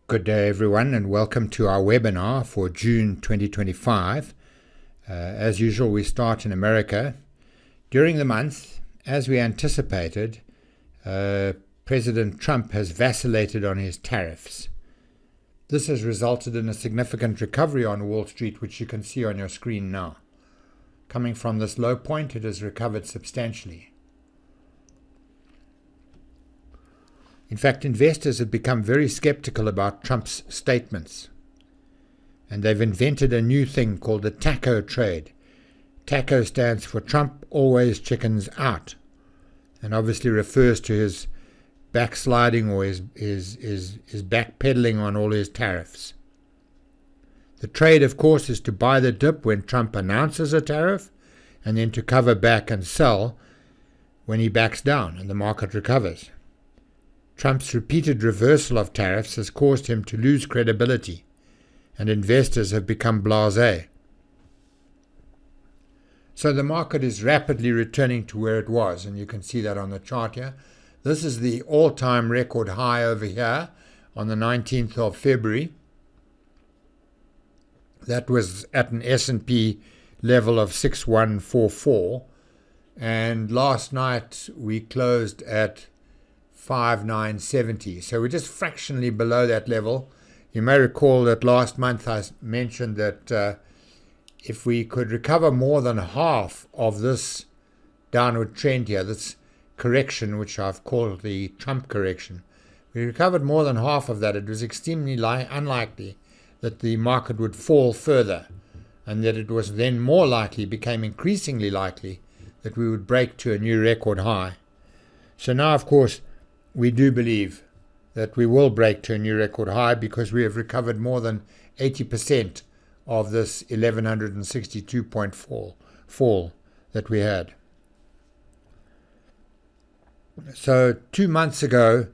Good day everyone, and welcome to our webinar for June 2025. As usual, we start in America. During the month, as we anticipated, President Trump has vacillated on his tariffs. This has resulted in a significant recovery on Wall Street, which you can see on your screen now. Coming from this low point, it has recovered substantially. In fact, investors have become very skeptical about Trump's statements, and they've invented a new thing called the TACO trade. TACO stands for Trump always chickens out, and obviously refers to his backsliding or his backpedaling on all his tariffs. The trade, of course, is to buy the dip when Trump announces a tariff, and then to cover back and sell when he backs down and the market recovers. Trump's repeated reversal of tariffs has caused him to lose credibility, and investors have become blasé. So the market is rapidly returning to where it was, and you can see that on the chart here. This is the all-time record high over here on the 19th of February. That was at an S&P level of 6144, and last night we closed at 5970. So we're just fractionally below that level. You may recall that last month I mentioned that if we could recover more than half of this downward trend here, this correction, which I've called the Trump correction, we recovered more than half of that, it was extremely unlikely that the market would fall further, and that it was then more likely, became increasingly likely, that we would break to a new record high. So now, of course, we do believe that we will break to a new record high because we have recovered more than 80% of this 1162-point fall that we had. So 2 months ago,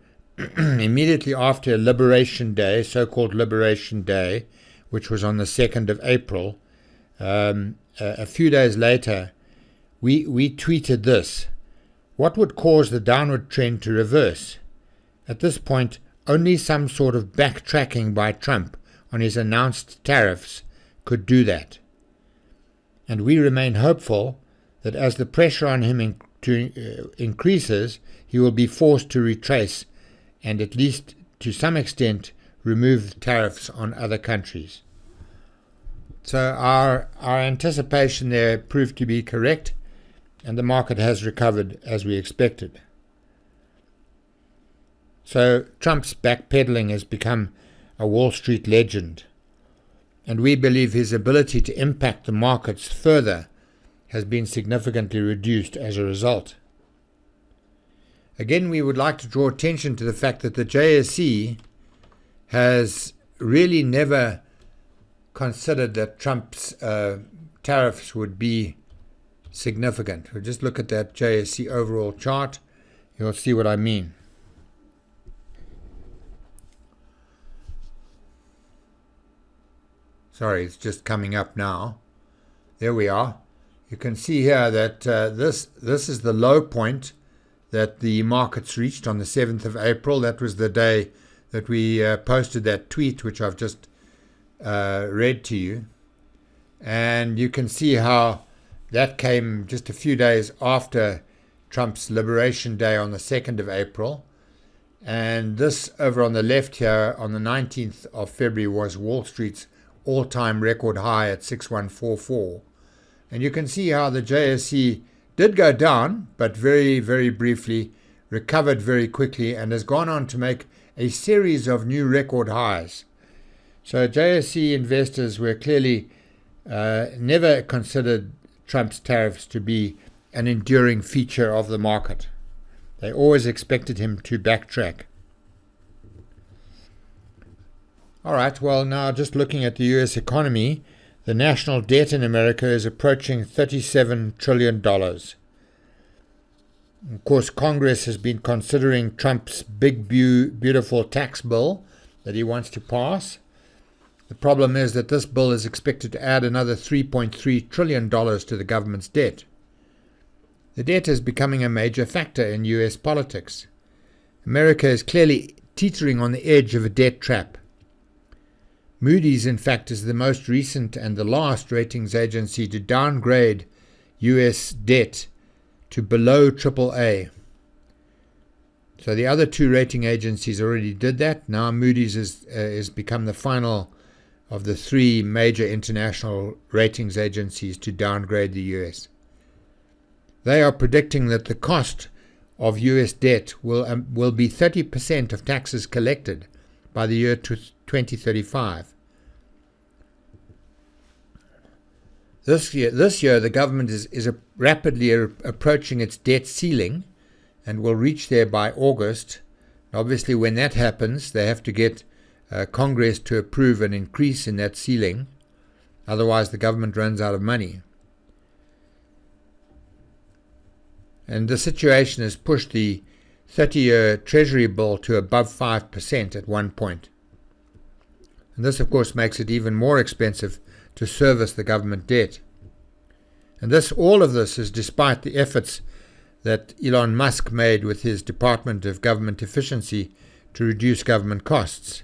immediately after Liberation Day, so-called Liberation Day, which was on the 2nd of April, a few days later, we tweeted this: what would cause the downward trend to reverse? At this point, only some sort of backtracking by Trump on his announced tariffs could do that. And we remain hopeful that as the pressure on him increases, he will be forced to retrace and at least to some extent remove tariffs on other countries. So our anticipation there proved to be correct, and the market has recovered as we expected. So Trump's backpedaling has become a Wall Street legend, and we believe his ability to impact the markets further has been significantly reduced as a result. Again, we would like to draw attention to the fact that the JSE has really never considered that Trump's tariffs would be significant. We'll just look at that JSE overall chart. You'll see what I mean. Sorry, it's just coming up now. There we are. You can see here that this is the low point that the markets reached on the 7th of April. That was the day that we posted that tweet, which I've just read to you. And you can see how that came just a few days after Trump's Liberation Day on the 2nd of April. And this over on the left here on the 19th of February was Wall Street's all-time record high at 6144. And you can see how the JSE did go down, but very, very briefly, recovered very quickly, and has gone on to make a series of new record highs. So JSE investors were clearly never considered Trump's tariffs to be an enduring feature of the market. They always expected him to backtrack. All right, well, now just looking at the US economy, the national debt in America is approaching $37 trillion. Of course, Congress has been considering Trump's big, beautiful tax bill that he wants to pass. The problem is that this bill is expected to add another $3.3 trillion to the government's debt. The debt is becoming a major factor in US politics. America is clearly teetering on the edge of a debt trap. Moody's, in fact, is the most recent and the last ratings agency to downgrade US debt to below AAA. So the other two rating agencies already did that. Now Moody's has become the final of the three major international ratings agencies to downgrade the US. They are predicting that the cost of US debt will be 30% of taxes collected by the year 2035. This year, the government is rapidly approaching its debt ceiling and will reach there by August. Obviously, when that happens, they have to get Congress to approve an increase in that ceiling. Otherwise, the government runs out of money. And the situation has pushed the 30-year Treasury bill to above 5% at one point. And this, of course, makes it even more expensive to service the government debt. And all of this is despite the efforts that Elon Musk made with his Department of Government Efficiency to reduce government costs.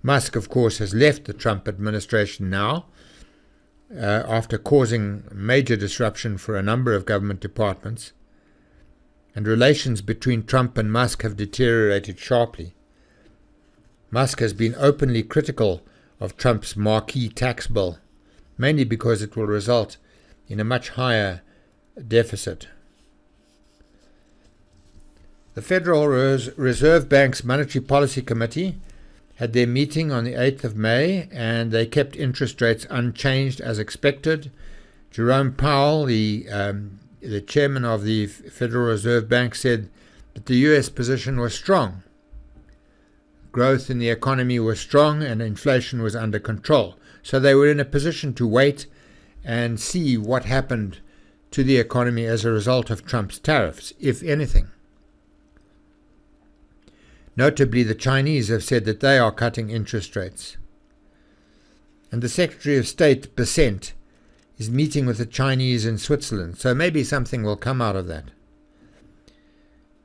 Musk, of course, has left the Trump administration now, after causing major disruption for a number of government departments, and relations between Trump and Musk have deteriorated sharply. Musk has been openly critical of Trump's marquee tax bill, mainly because it will result in a much higher deficit. The Federal Reserve Bank's Monetary Policy Committee had their meeting on the 8th of May, and they kept interest rates unchanged as expected. Jerome Powell, the chairman of the Federal Reserve Bank, said that the U.S. position was strong. Growth in the economy was strong and inflation was under control. So they were in a position to wait and see what happened to the economy as a result of Trump's tariffs, if anything. Notably, the Chinese have said that they are cutting interest rates. And the Secretary of State, Bessent, is meeting with the Chinese in Switzerland, so maybe something will come out of that.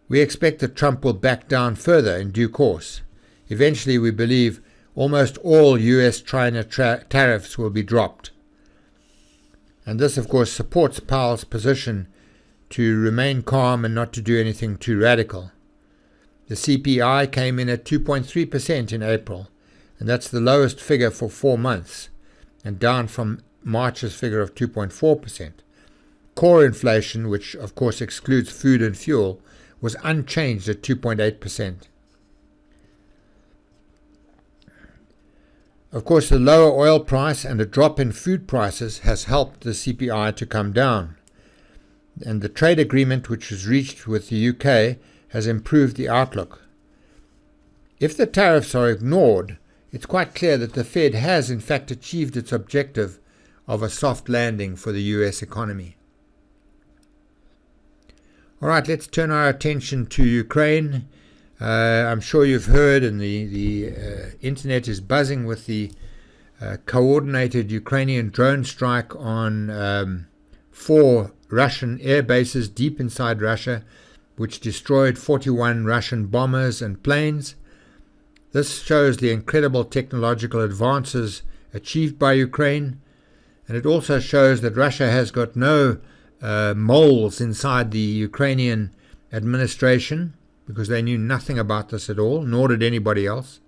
We expect that Trump will back down further in due course. Eventually, we believe almost all US-China tariffs will be dropped. And this, of course, supports Powell's position to remain calm and not to do anything too radical. The CPI came in at 2.3% in April, and that's the lowest figure for 4 months, and down from March's figure of 2.4%. Core inflation, which of course excludes food and fuel, was unchanged at 2.8%. Of course, the lower oil price and a drop in food prices has helped the CPI to come down. And the trade agreement which was reached with the UK has improved the outlook. If the tariffs are ignored, it's quite clear that the Fed has in fact achieved its objective of a soft landing for the US economy. All right, let's turn our attention to Ukraine. I'm sure you've heard, and the internet is buzzing with the coordinated Ukrainian drone strike on 4 Russian air bases deep inside Russia, which destroyed 41 Russian bombers and planes. This shows the incredible technological advances achieved by Ukraine, and it also shows that Russia has got no moles inside the Ukrainian administration, because they knew nothing about this at all, nor did anybody else.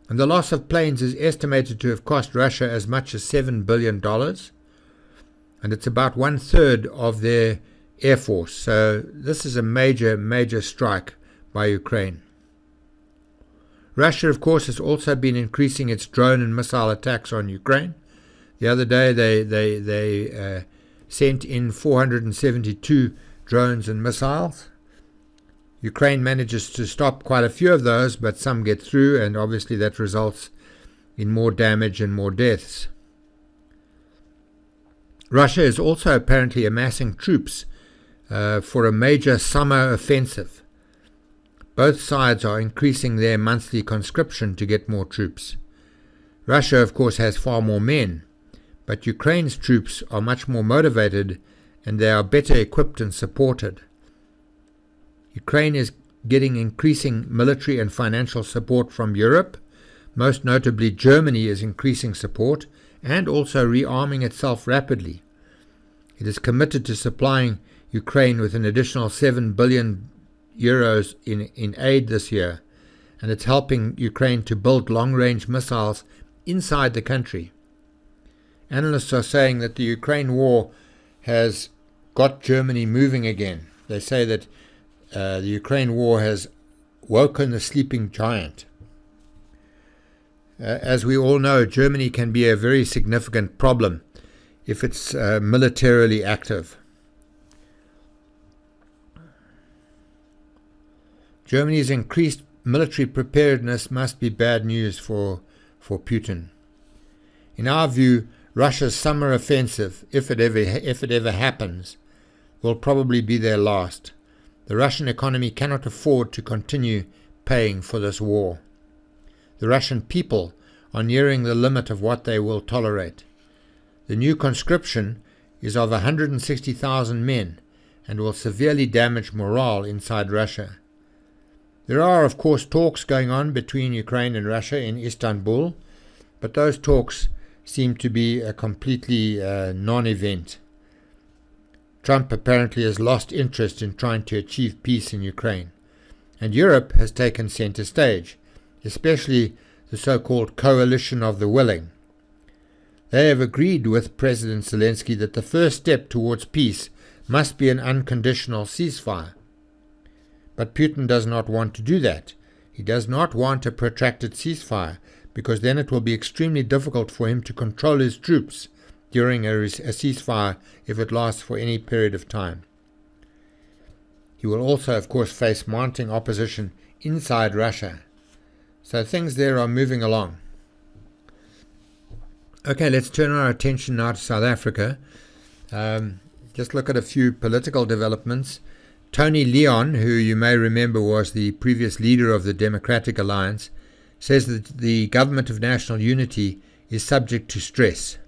And the loss of planes is estimated to have cost Russia as much as $7 billion, and it's about 1/3 of their air force. So this is a major, major strike by Ukraine. Russia, of course, has also been increasing its drone and missile attacks on Ukraine. The other day they sent in 472 drones and missiles. Ukraine manages to stop quite a few of those, but some get through, and obviously that results in more damage and more deaths. Russia is also apparently amassing troops for a major summer offensive. Both sides are increasing their monthly conscription to get more troops. Russia, of course, has far more men, but Ukraine's troops are much more motivated and they are better equipped and supported. Ukraine is getting increasing military and financial support from Europe, Most notably, Germany is increasing support and also rearming itself rapidly. It is committed to supplying Ukraine with an additional 7 billion euros in aid this year, and it's helping Ukraine to build long-range missiles inside the country. Analysts are saying that the Ukraine war has got Germany moving again. They say that the Ukraine war has woken the sleeping giant. As we all know, Germany can be a very significant problem if it's militarily active. Germany's increased military preparedness must be bad news for Putin. In our view, Russia's summer offensive, if it ever happens, will probably be their last. The Russian economy cannot afford to continue paying for this war. The Russian people are nearing the limit of what they will tolerate. The new conscription is of 160,000 men and will severely damage morale inside Russia. There are, of course, talks going on between Ukraine and Russia in Istanbul, but those talks seem to be a completely non-event. Trump apparently has lost interest in trying to achieve peace in Ukraine, and Europe has taken center stage, especially the so-called coalition of the willing. They have agreed with President Zelensky that the first step towards peace must be an unconditional ceasefire. But Putin does not want to do that. He does not want a protracted ceasefire, because then it will be extremely difficult for him to control his troops during a ceasefire if it lasts for any period of time. He will also, of course, face mounting opposition inside Russia. So things there are moving along. Okay, let's turn our attention now to South Africa. Just look at a few political developments. Tony Leon, who you may remember was the previous leader of the Democratic Alliance, says that the government of national unity is subject to stress.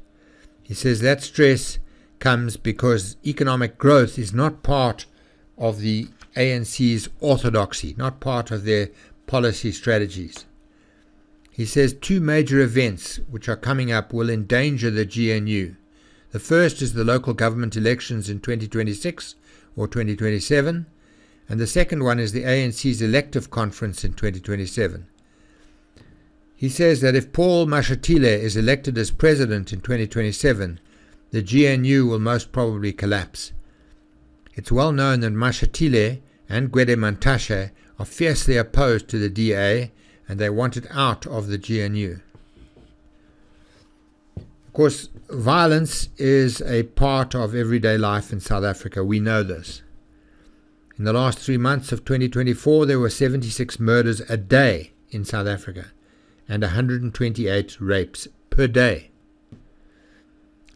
He says that stress comes because economic growth is not part of the ANC's orthodoxy, not part of their policy strategies. He says two major events which are coming up will endanger the GNU. The first is the local government elections in 2026 or 2027, and the second one is the ANC's elective conference in 2027. He says that if Paul Mashatile is elected as president in 2027, the GNU will most probably collapse. It's well known that Mashatile and Gwede Mantashe are fiercely opposed to the DA, and they want it out of the GNU. Of course, violence is a part of everyday life in South Africa. We know this. In the last 3 months of 2024, there were 76 murders a day in South Africa and 128 rapes per day.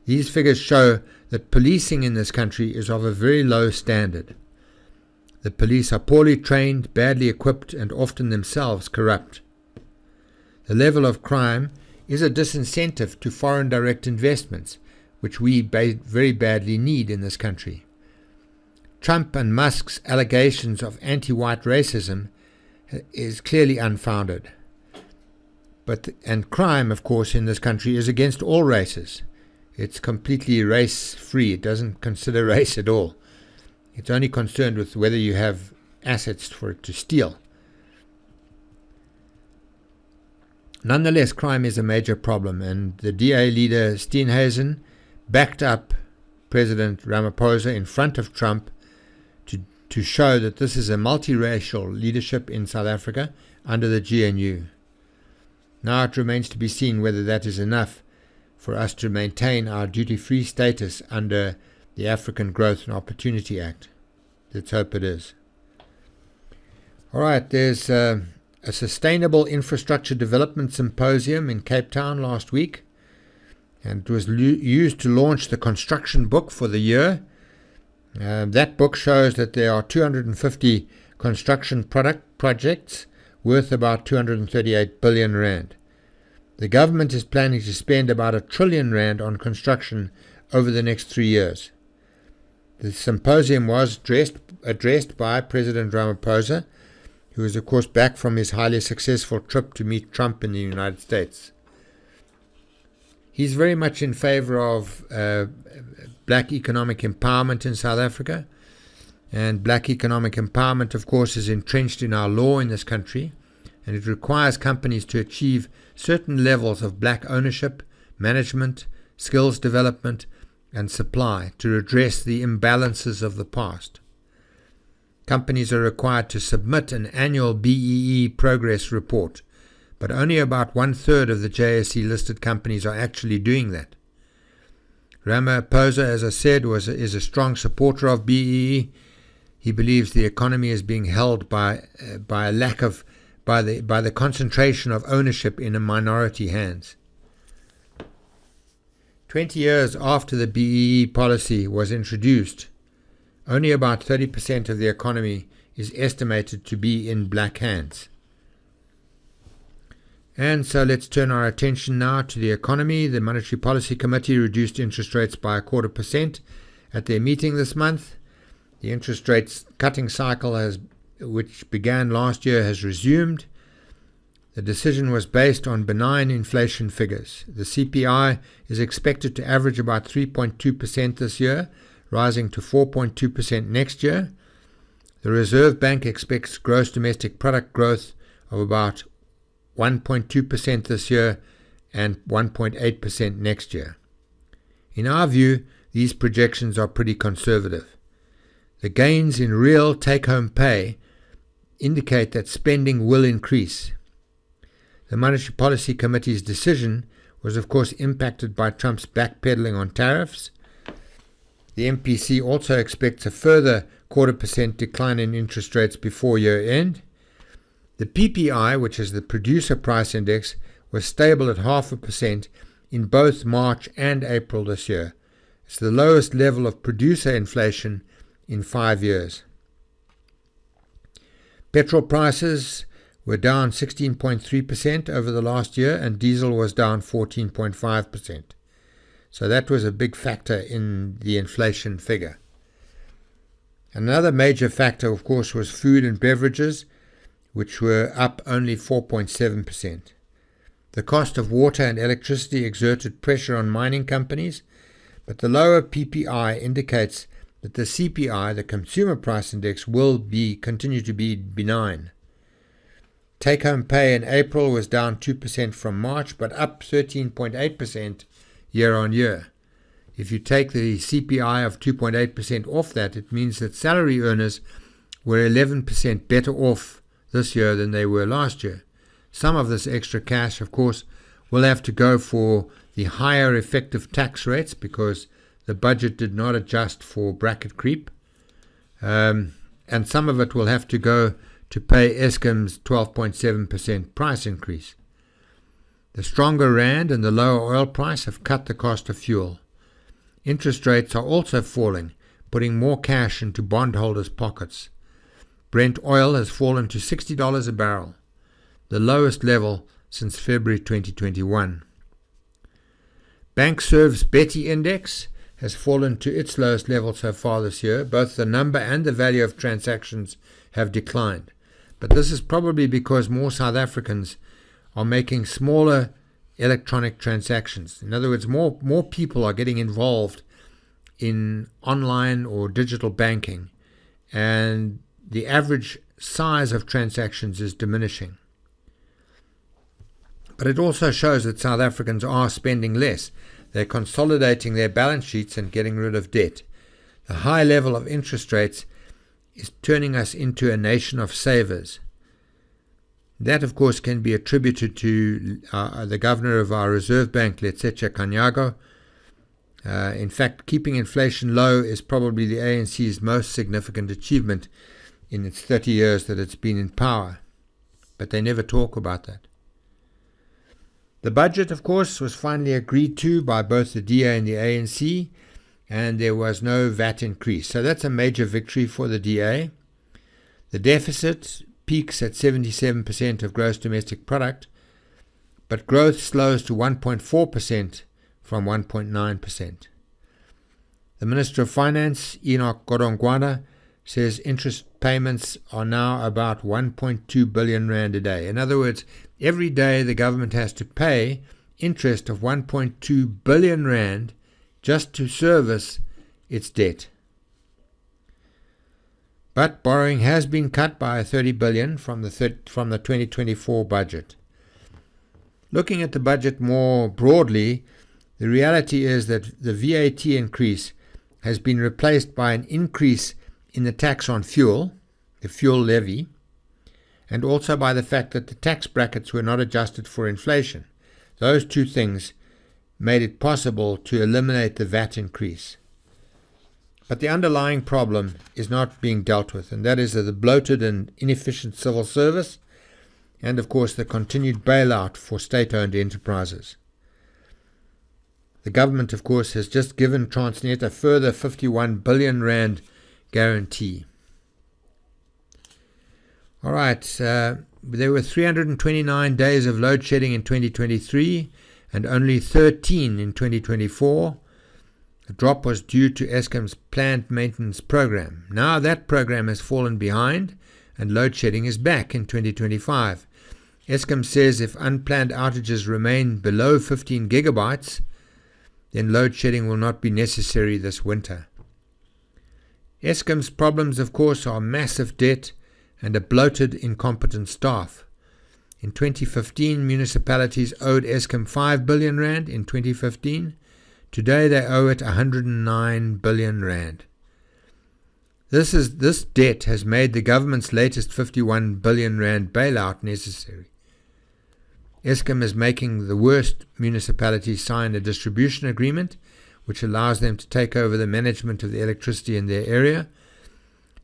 These figures show that policing in this country is of a very low standard. The police are poorly trained, badly equipped, and often themselves corrupt. The level of crime is a disincentive to foreign direct investments, which we very badly need in this country. Trump and Musk's allegations of anti-white racism is clearly unfounded. And crime, of course, in this country is against all races. It's completely race-free. It doesn't consider race at all. It's only concerned with whether you have assets for it to steal. Nonetheless, crime is a major problem, and the DA leader Steenhuisen backed up President Ramaphosa in front of Trump to show that this is a multiracial leadership in South Africa under the GNU. Now it remains to be seen whether that is enough for us to maintain our duty-free status under the African Growth and Opportunity Act. Let's hope it is. All right, there's a Sustainable Infrastructure Development Symposium in Cape Town last week, and it was used to launch the construction book for the year. That book shows that there are 250 construction projects worth about 238 billion rand. The government is planning to spend about R1 trillion on construction over the next 3 years. The symposium was addressed by President Ramaphosa, who who is, of course, back from his highly successful trip to meet Trump in the United States. He's very much in favor of black economic empowerment in South Africa. And black economic empowerment, of course, is entrenched in our law in this country, and it requires companies to achieve certain levels of black ownership, management, skills development, and supply to redress the imbalances of the past. Companies are required to submit an annual BEE progress report, but only about 1/3 of the JSE-listed companies are actually doing that. Ramaphosa, as I said, is a strong supporter of BEE. He believes the economy is being held by the concentration of ownership in a minority hands. 20 years after the BEE policy was introduced, only about 30% of the economy is estimated to be in black hands. And so let's turn our attention now to the economy. The Monetary Policy Committee reduced interest rates by 0.25% at their meeting this month. The interest rates cutting cycle, which began last year, has resumed. The decision was based on benign inflation figures. The CPI is expected to average about 3.2% this year, rising to 4.2% next year. The Reserve Bank expects gross domestic product growth of about 1.2% this year and 1.8% next year. In our view, these projections are pretty conservative. The gains in real take-home pay indicate that spending will increase. The Monetary Policy Committee's decision was, of course, impacted by Trump's backpedaling on tariffs. The MPC also expects a further 0.25% decline in interest rates before year end. The PPI, which is the Producer Price Index, was stable at 0.5% in both March and April this year. It's the lowest level of producer inflation in 5 years. Petrol prices were down 16.3% over the last year, and diesel was down 14.5%. So that was a big factor in the inflation figure. Another major factor, of course, was food and beverages, which were up only 4.7%. The cost of water and electricity exerted pressure on mining companies, but the lower PPI indicates that the CPI, the Consumer Price Index, will continue to be benign. Take-home pay in April was down 2% from March, but up 13.8% year on year. If you take the CPI of 2.8% off that, it means that salary earners were 11% better off this year than they were last year. Some of this extra cash, of course, will have to go for the higher effective tax rates because the budget did not adjust for bracket creep. And some of it will have to go to pay Eskom's 12.7% price increase. The stronger rand and the lower oil price have cut the cost of fuel. Interest rates are also falling, putting more cash into bondholders' pockets. Brent oil has fallen to $60 a barrel, the lowest level since February 2021. BankServe's Betty Index has fallen to its lowest level so far this year. Both the number and the value of transactions have declined. But this is probably because more South Africans are making smaller electronic transactions. In other words, more people are getting involved in online or digital banking, and the average size of transactions is diminishing. But it also shows that South Africans are spending less. They're consolidating their balance sheets and getting rid of debt. The high level of interest rates is turning us into a nation of savers. That, of course, can be attributed to the governor of our Reserve Bank, Letsetja Kanyago. In fact, keeping inflation low is probably the ANC's most significant achievement in its 30 years that it's been in power. But they never talk about that. The budget, of course, was finally agreed to by both the DA and the ANC, and there was no VAT increase. So that's a major victory for the DA. The deficit peaks at 77% of gross domestic product, but growth slows to 1.4% from 1.9%. The Minister of Finance, Enoch Godongwana, says interest payments are now about 1.2 billion rand a day. In other words, every day the government has to pay interest of 1.2 billion rand just to service its debt. But borrowing has been cut by 30 billion from the 2024 budget. Looking at the budget more broadly, the reality is that the VAT increase has been replaced by an increase in the tax on fuel, the fuel levy, and also by the fact that the tax brackets were not adjusted for inflation. Those two things made it possible to eliminate the VAT increase. But the underlying problem is not being dealt with, and that is the bloated and inefficient civil service, and of course the continued bailout for state-owned enterprises. The government, of course, has just given Transnet a further 51 billion rand guarantee. All right, there were 329 days of load shedding in 2023 and only 13 in 2024. The drop was due to Eskom's planned maintenance program. Now that program has fallen behind and load shedding is back in 2025. Eskom says if unplanned outages remain below 15 gigabytes, then load shedding will not be necessary this winter. Eskom's problems, of course, are massive debt and a bloated, incompetent staff. In 2015, municipalities owed Eskom 5 billion rand in 2015. Today they owe it 109 billion rand. This debt has made the government's latest 51 billion rand bailout necessary. Eskom is making the worst municipalities sign a distribution agreement which allows them to take over the management of the electricity in their area.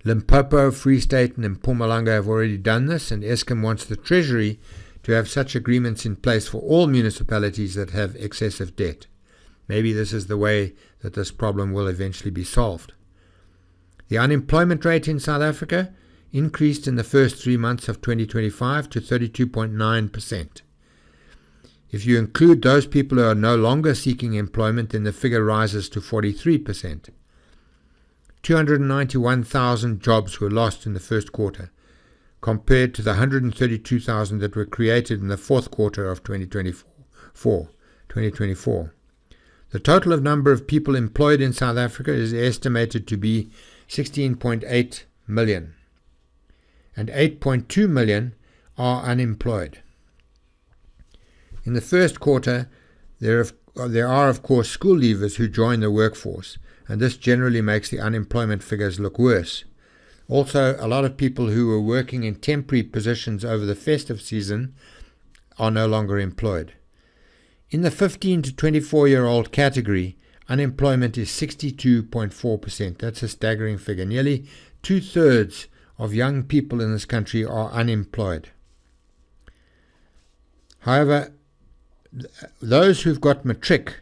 Limpopo, Free State and Mpumalanga have already done this, and Eskom wants the Treasury to have such agreements in place for all municipalities that have excessive debt. Maybe this is the way that this problem will eventually be solved. The unemployment rate in South Africa increased in the first 3 months of 2025 to 32.9%. If you include those people who are no longer seeking employment, then the figure rises to 43%. 291,000 jobs were lost in the first quarter, compared to the 132,000 that were created in the fourth quarter of 2024. The total number of people employed in South Africa is estimated to be 16.8 million, and 8.2 million are unemployed. In the first quarter, there are, of course, school leavers who join the workforce, and this generally makes the unemployment figures look worse. Also, a lot of people who were working in temporary positions over the festive season are no longer employed. In the 15 to 24-year-old category, unemployment is 62.4%. That's a staggering figure. Nearly 2/3 of young people in this country are unemployed. However, those who've got matric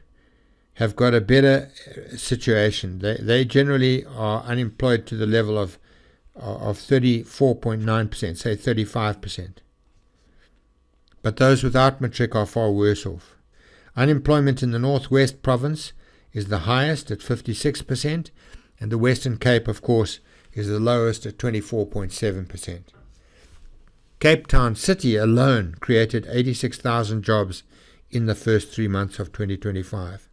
have got a better situation. They generally are unemployed to the level of 34.9%, say 35%. But those without matric are far worse off. Unemployment in the Northwest province is the highest at 56%, and the Western Cape, of course, is the lowest at 24.7%. Cape Town City alone created 86,000 jobs in the first 3 months of 2025.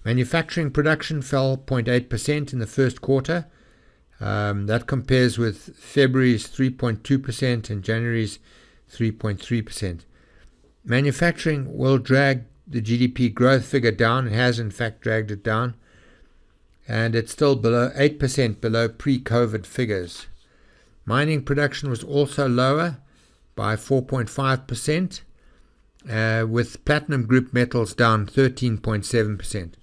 Manufacturing production fell 0.8% in the first quarter. That compares with February's 3.2% and January's 3.3%. Manufacturing will drag the GDP growth figure down. It has, in fact, dragged it down. And it's still below 8% below pre-COVID figures. Mining production was also lower by 4.5%, with platinum group metals down 13.7%.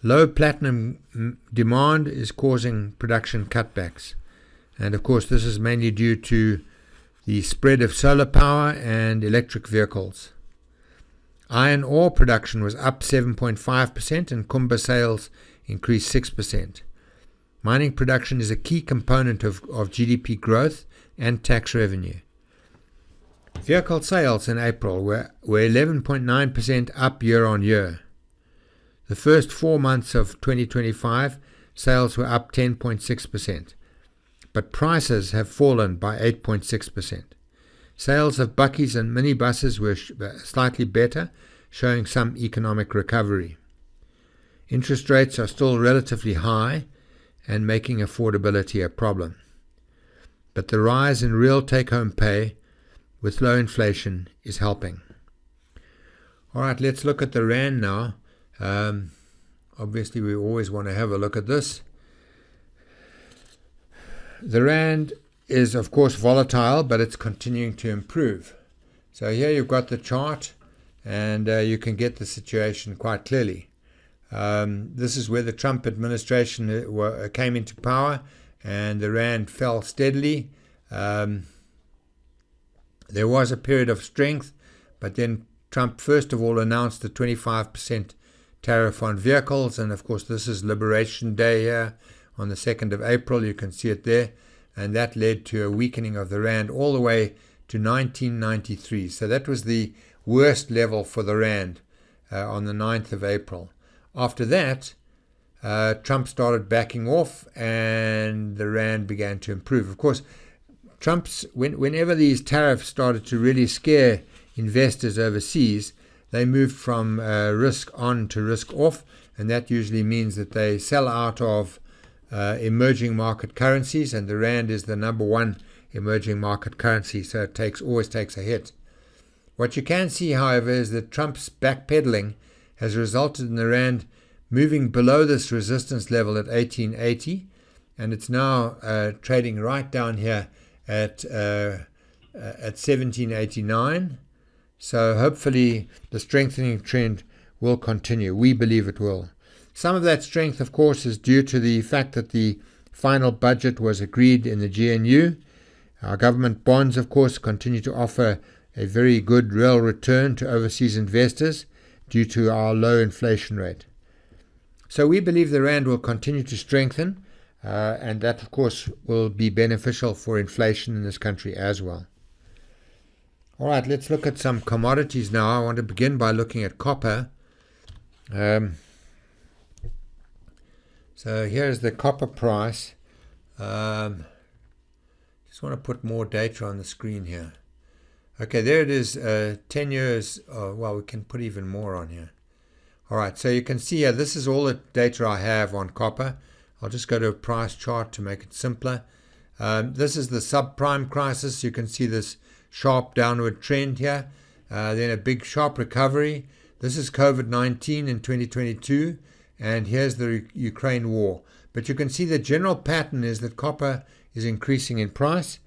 Low platinum demand is causing production cutbacks. And of course, this is mainly due to the spread of solar power and electric vehicles. Iron ore production was up 7.5% and Kumba sales increased 6%. Mining production is a key component of GDP growth and tax revenue. Vehicle sales in April were 11.9% up year on year. The first 4 months of 2025, sales were up 10.6%. but prices have fallen by 8.6%. Sales of buckies and minibuses were slightly better, showing some economic recovery. Interest rates are still relatively high and making affordability a problem. But the rise in real take-home pay with low inflation is helping. All right, let's look at the rand now. Obviously, we always want to have a look at this. The rand is, of course, volatile, but it's continuing to improve. So here you've got the chart, and you can get the situation quite clearly. This is where the Trump administration came into power, and the rand fell steadily. There was a period of strength, but then Trump first of all announced a 25% tariff on vehicles, and of course this is Liberation Day here on the 2nd of April, you can see it there, and that led to a weakening of the rand all the way to 1993. So that was the worst level for the rand on the 9th of April. After that, Trump started backing off and the rand began to improve. Of course, whenever these tariffs started to really scare investors overseas, they moved from risk on to risk off, and that usually means that they sell out of emerging market currencies, and the rand is the number one emerging market currency, so it always takes a hit. What you can see, however, is that Trump's backpedaling has resulted in the rand moving below this resistance level at 1880, and it's now trading right down here at 1789. So hopefully the strengthening trend will continue. We believe it will. Some of that strength, of course, is due to the fact that the final budget was agreed in the GNU. Our government bonds, of course, continue to offer a very good real return to overseas investors due to our low inflation rate. So we believe the rand will continue to strengthen, and that, of course, will be beneficial for inflation in this country as well. All right, let's look at some commodities now. I want to begin by looking at copper. So here's the copper price. Just want to put more data on the screen here. Okay, there it is, 10 years. Well, we can put even more on here. All right, so you can see here, this is all the data I have on copper. I'll just go to a price chart to make it simpler. This is the subprime crisis. You can see this sharp downward trend here, then a big sharp recovery. This is COVID-19 in 2022, and here's the Ukraine war. But you can see the general pattern is that copper is increasing in price,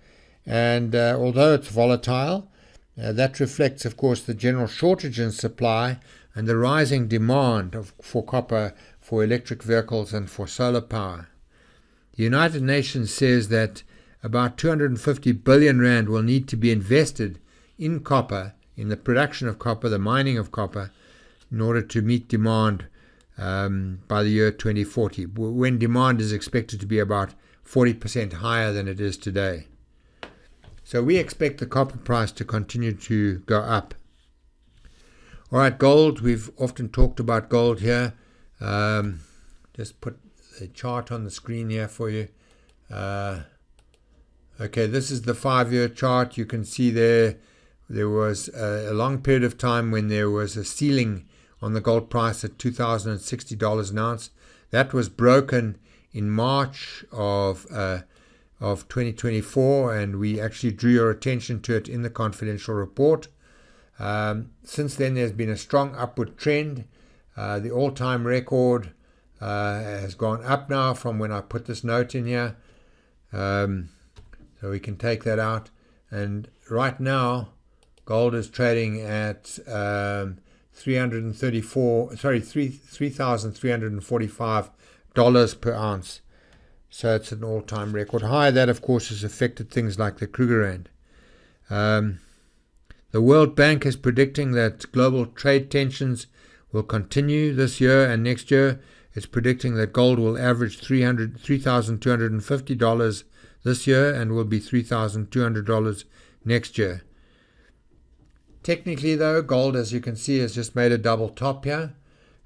and although it's volatile, that reflects, of course, the general shortage in supply and the rising demand for copper for electric vehicles and for solar power. The United Nations says that about 250 billion rand will need to be invested in copper, in the production of copper, the mining of copper, in order to meet demand by the year 2040, when demand is expected to be about 40% higher than it is today. So we expect the copper price to continue to go up. All right, gold. We've often talked about gold here. Just put a chart on the screen here for you. Okay, this is the 5-year chart. You can see there was a long period of time when there was a ceiling on the gold price at $2,060 an ounce. That was broken in March of 2024, and we actually drew your attention to it in the confidential report. Since then, there's been a strong upward trend. The all-time record has gone up now from when I put this note in here. So we can take that out. And right now, gold is trading at $3,345 per ounce. So it's an all-time record high. That, of course, has affected things like the Kruger Rand. The World Bank is predicting that global trade tensions will continue this year and next year. It's predicting that gold will average $3,250 this year and will be $3,200 next year. Technically, though, gold, as you can see, has just made a double top here.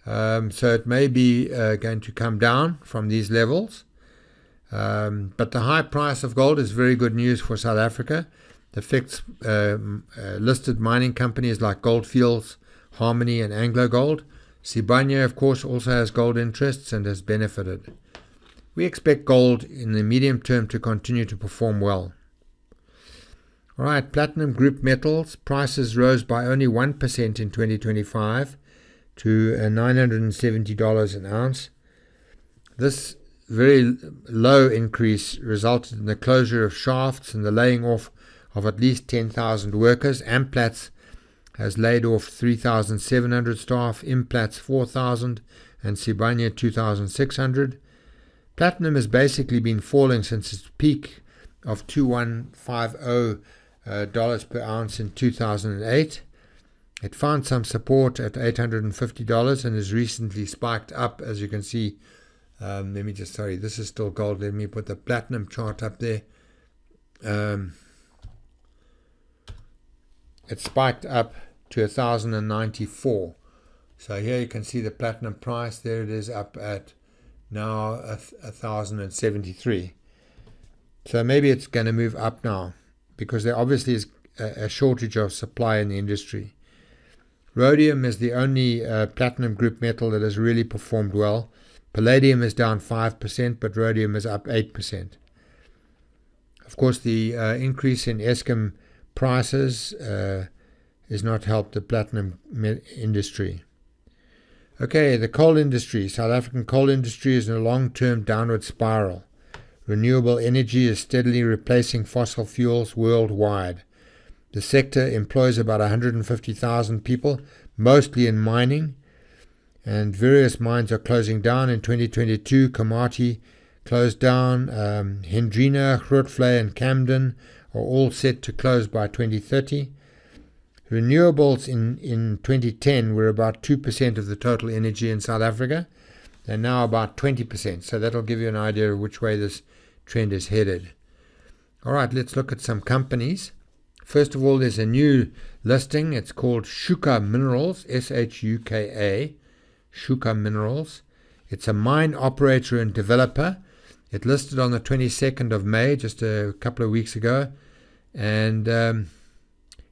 So it may be going to come down from these levels. But the high price of gold is very good news for South Africa. It affects listed mining companies like Gold Fields, Harmony and Anglo Gold. Sibanye, of course, also has gold interests and has benefited. We expect gold in the medium term to continue to perform well. All right, platinum group metals prices rose by only 1% in 2025 to $970 an ounce. This very low increase resulted in the closure of shafts and the laying off of at least 10,000 workers. Amplats has laid off 3,700 staff, Implats 4,000, and Sibanye 2,600. Platinum has basically been falling since its peak of $2,150 per ounce in 2008. It found some support at $850 and has recently spiked up, as you can see. This is still gold. Let me put the platinum chart up there. It spiked up to 1,094. So here you can see the platinum price. There it is, up at now 1,073. So maybe it's going to move up now, because there obviously is a shortage of supply in the industry. Rhodium is the only platinum group metal that has really performed well. Palladium is down 5%, but rhodium is up 8%. Of course, the increase in Eskom prices has not helped the platinum industry. Okay, the coal industry. South African coal industry is in a long-term downward spiral. Renewable energy is steadily replacing fossil fuels worldwide. The sector employs about 150,000 people, mostly in mining, and various mines are closing down. In 2022, Komati closed down. Hendrina, Grootvlei and Camden are all set to close by 2030. Renewables in 2010 were about 2% of the total energy in South Africa. They're now about 20%, so that'll give you an idea of which way this trend is headed. All right, let's look at some companies. First of all, there's a new listing. It's called Shuka Minerals, S-H-U-K-A, Shuka Minerals. It's a mine operator and developer. It listed on the 22nd of May, just a couple of weeks ago, and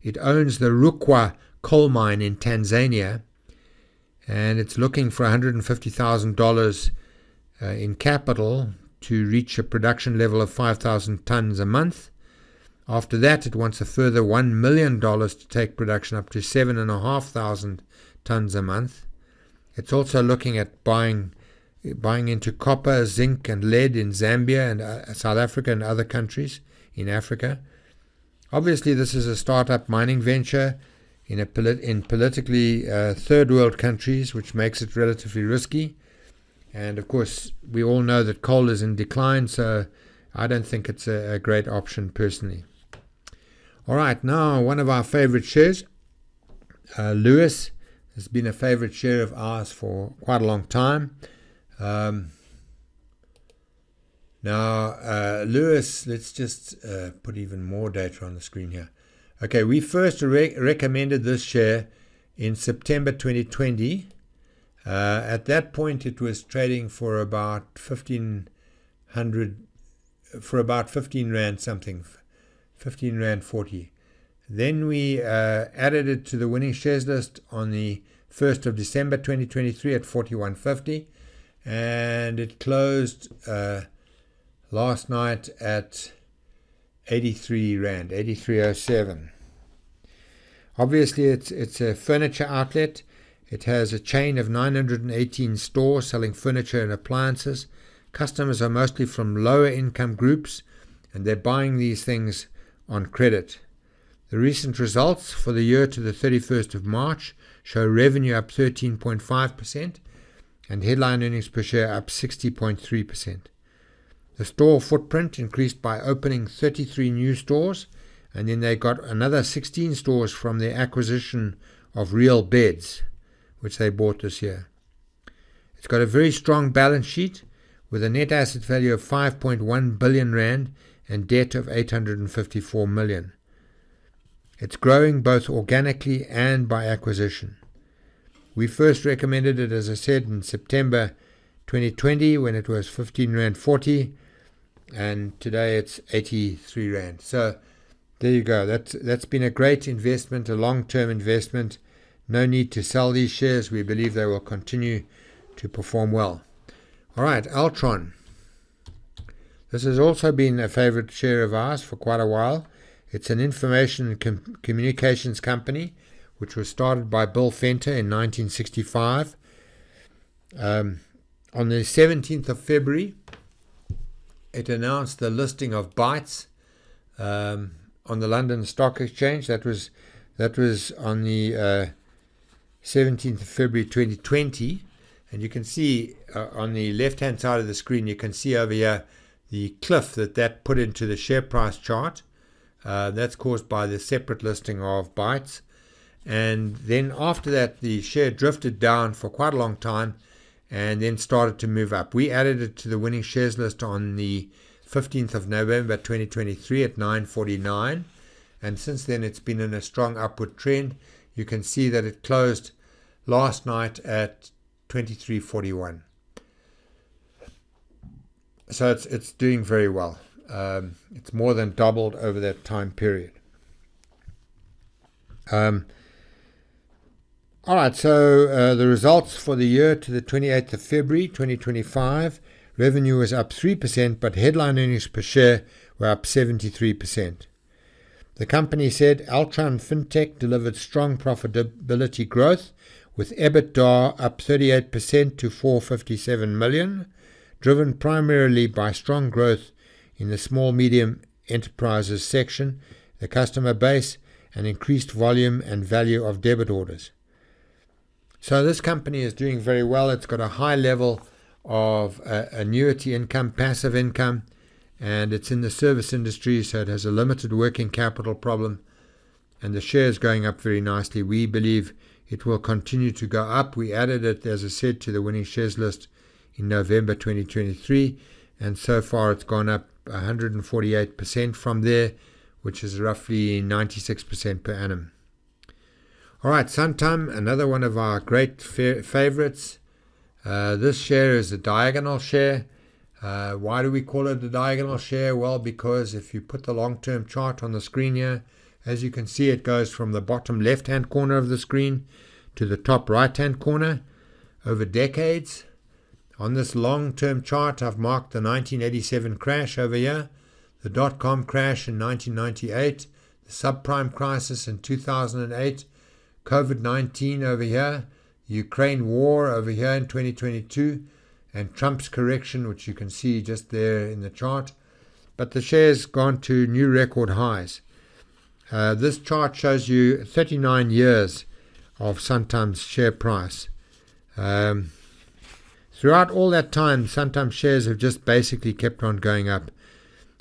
it owns the Rukwa coal mine in Tanzania, and it's looking for $150,000 in capital to reach a production level of 5,000 tons a month. After that, it wants a further $1 million to take production up to 7,500 tons a month. It's also looking at buying into copper, zinc and lead in Zambia and South Africa and other countries in Africa. Obviously, this is a startup mining venture in politically third world countries, which makes it relatively risky. And of course, we all know that coal is in decline, so I don't think it's a great option personally. All right, now one of our favorite shares, Lewis, has been a favorite share of ours for quite a long time. Now, Lewis, let's just put even more data on the screen here. Okay, we first recommended this share in September 2020. At that point, it was trading for about 1,500, for about 15 Rand something, 15 Rand 40. Then we added it to the winning shares list on the 1st of December 2023 at 41.50, and it closed last night at 83 Rand, 83.07. Obviously, it's a furniture outlet. It has a chain of 918 stores selling furniture and appliances. Customers are mostly from lower income groups, and they're buying these things on credit. The recent results for the year to the 31st of March show revenue up 13.5% and headline earnings per share up 60.3%. The store footprint increased by opening 33 new stores, and then they got another 16 stores from their acquisition of Real Beds, which they bought this year. It's got a very strong balance sheet with a net asset value of 5.1 billion Rand and debt of 854 million. It's growing both organically and by acquisition. We first recommended it, as I said, in September 2020 when it was 15 Rand 40. and today it's 83 Rand. So there you go. That's been a great investment, a long-term investment. No need to sell these shares. We believe they will continue to perform well. All right, Altron. This has also been a favorite share of ours for quite a while. It's an information and communications company which was started by Bill Fenter in 1965. On the 17th of February, it announced the listing of Bytes on the London Stock Exchange. That was on the 17th of February 2020. And you can see on the left-hand side of the screen, you can see over here the cliff that put into the share price chart. That's caused by the separate listing of Bytes. And then after that, the share drifted down for quite a long time and then started to move up. We added it to the winning shares list on the 15th of November 2023 at 9.49. And since then, it's been in a strong upward trend. You can see that it closed last night at 23.41. So it's doing very well. It's more than doubled over that time period. All right, so the results for the year to the 28th of February 2025, revenue was up 3%, but headline earnings per share were up 73%. The company said Altron FinTech delivered strong profitability growth, with EBITDA up 38% to 457 million, driven primarily by strong growth in the small-medium enterprises section, the customer base, and increased volume and value of debit orders. So this company is doing very well. It's got a high level of annuity income, passive income, and it's in the service industry, so it has a limited working capital problem, and the share is going up very nicely. We believe it will continue to go up. We added it, as I said, to the winning shares list in November 2023, and so far it's gone up 148% from there, which is roughly 96% per annum. All right, Santam, another one of our great favorites. This share is a diagonal share. Why do we call it a diagonal share? Well, because if you put the long-term chart on the screen here, as you can see, it goes from the bottom left-hand corner of the screen to the top right-hand corner over decades. On this long-term chart, I've marked the 1987 crash over here, the dot-com crash in 1998, the subprime crisis in 2008, COVID-19 over here, the Ukraine war over here in 2022, and Trump's correction, which you can see just there in the chart. But the share's gone to new record highs. This chart shows you 39 years of Santam's share price. Throughout all that time, Santam shares have just basically kept on going up.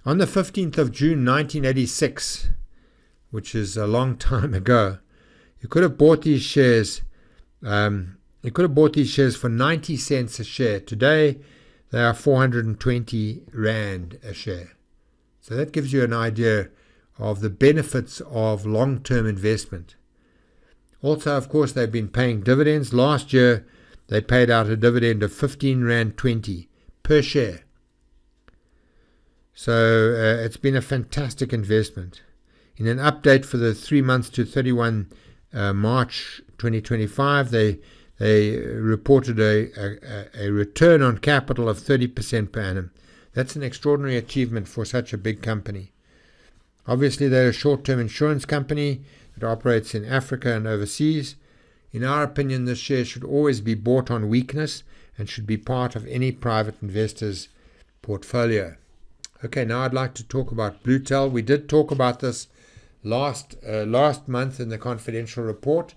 On the 15th of June 1986, which is a long time ago, you could have bought these shares. You could have bought these shares for 90 cents a share. Today, they are 420 Rand a share. So that gives you an idea of the benefits of long-term investment. Also, of course, they've been paying dividends. Last year, they paid out a dividend of 15 Rand 20 per share. So it's been a fantastic investment. In an update for the 3 months to 31 March 2025, they reported a return on capital of 30% per annum. That's an extraordinary achievement for such a big company. Obviously, they're a short-term insurance company that operates in Africa and overseas. In our opinion, this share should always be bought on weakness and should be part of any private investor's portfolio. Okay, now I'd like to talk about Bluetel. We did talk about this last month in the confidential report,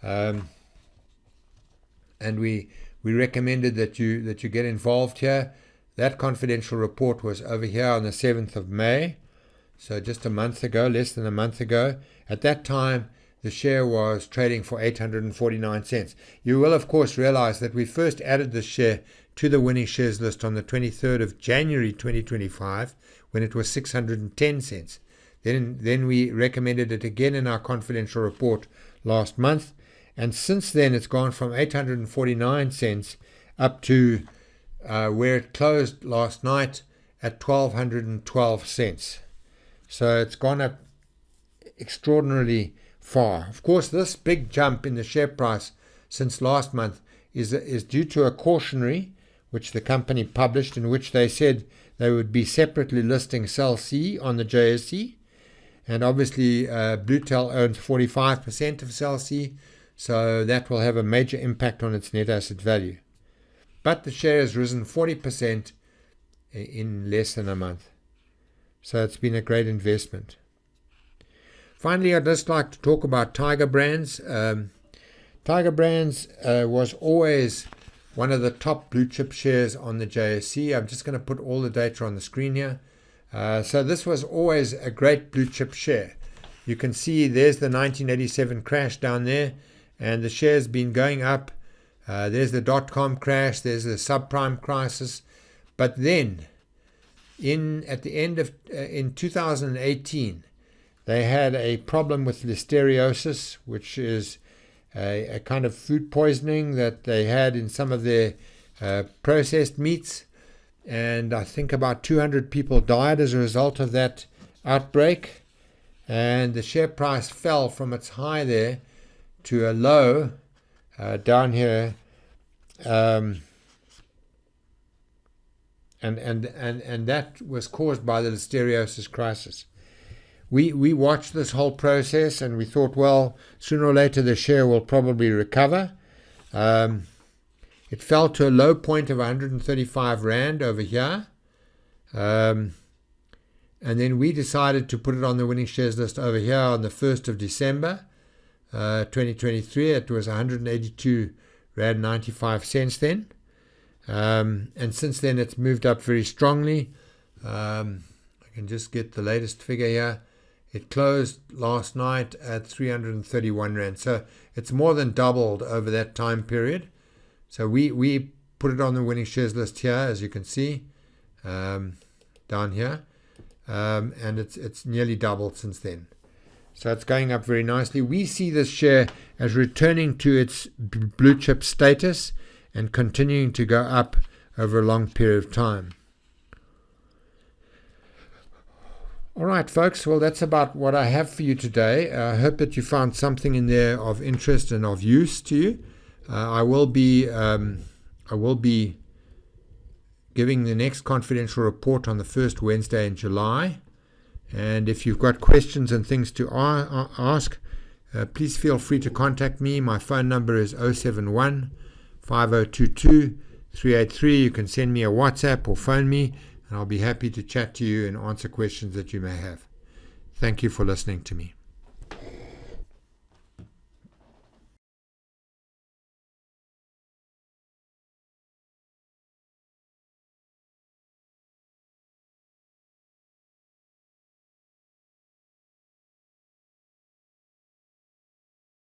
and we recommended that you get involved here. That confidential report was over here on the 7th of May, so just a month ago, less than a month ago. At that time, the share was trading for 849 cents. You will, of course, realize that we first added this share to the winning shares list on the 23rd of January 2025 when it was 610 cents. Then we recommended it again in our confidential report last month, and since then it's gone from 849 cents up to where it closed last night at 1212 cents. So it's gone up extraordinarily far. Of course, this big jump in the share price since last month is due to a cautionary which the company published, in which they said they would be separately listing Cell C on the JSE. And obviously, Bluetel owns 45% of Cell C, so that will have a major impact on its net asset value. But the share has risen 40% in less than a month. So it's been a great investment. Finally, I'd just like to talk about Tiger Brands. Tiger Brands was always one of the top blue chip shares on the JSE. I'm just going to put all the data on the screen here. So this was always a great blue chip share. You can see there's the 1987 crash down there, and the share's been going up. There's the dot-com crash, there's the subprime crisis. But then, at the end of in 2018, they had a problem with listeriosis, which is a kind of food poisoning that they had in some of their processed meats. And I think about 200 people died as a result of that outbreak. And the share price fell from its high there to a low down here. And that was caused by the listeriosis crisis. We watched this whole process and we thought, well, sooner or later the share will probably recover. It fell to a low point of 135 Rand over here. And then we decided to put it on the winning shares list over here on the 1st of December 2023. It was 182 Rand 95 cents then. And since then it's moved up very strongly. I can just get the latest figure here. It closed last night at 331 Rand. So it's more than doubled over that time period. So we put it on the winning shares list here, as you can see, down here. And it's nearly doubled since then. So it's going up very nicely. We see this share as returning to its blue chip status and continuing to go up over a long period of time. All right, folks. Well, that's about what I have for you today. I hope that you found something in there of interest and of use to you. I will be giving the next confidential report on the first Wednesday in July. And if you've got questions and things to ask, please feel free to contact me. My phone number is 071 5022 383. You can send me a WhatsApp or phone me, and I'll be happy to chat to you and answer questions that you may have. Thank you for listening to me.